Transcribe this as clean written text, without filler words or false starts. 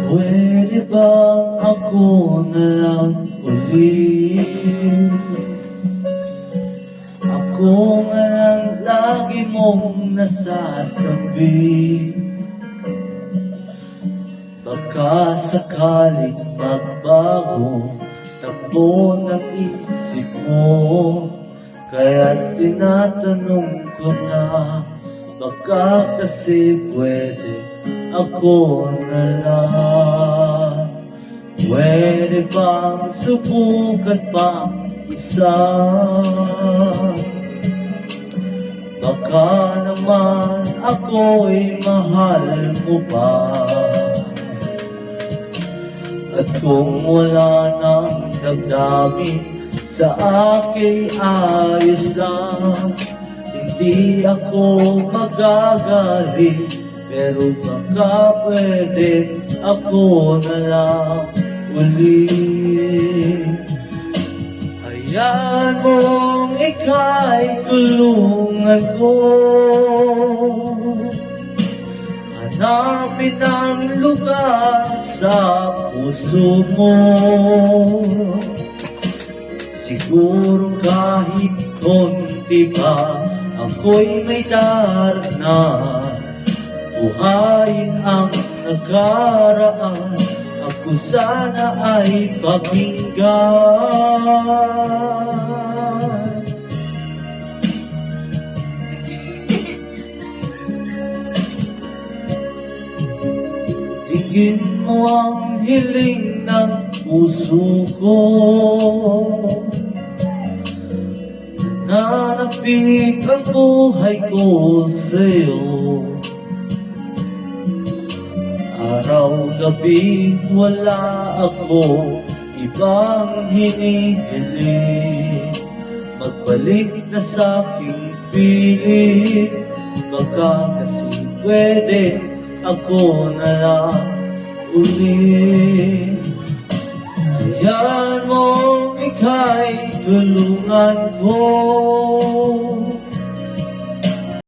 Pwede bang ako na lang ulit? Ako nga lang lagi mong nasasabi. Baka sakaling magbago takbo ng isip mo, kaya tinatanong ko na, baka kasi pwede ako na lang. Pwede bang subukan pa isa? Baka naman ako'y mahal mo pa. At kung wala nang damdamin sa aking ayos lang, hindi ako magagaling. Pero baka pwede ako na lang ulit. Hayaan mong ika'y tulungan ko, hanapin ang lugar sa puso mo. Siguro kahit konti pa ako'y may darna, buhayin ang nakaraan, ako sana ay pakinggan. Tingin mo ang hiling ng puso ko, nanapig ang buhay ko sa'yo. Araw-gabi wala ako ibang hinihiling, magbalik na sa'king piling. Baka kasi pwede ako na lang ulit. Hayaan mong ika'y tulungan ko,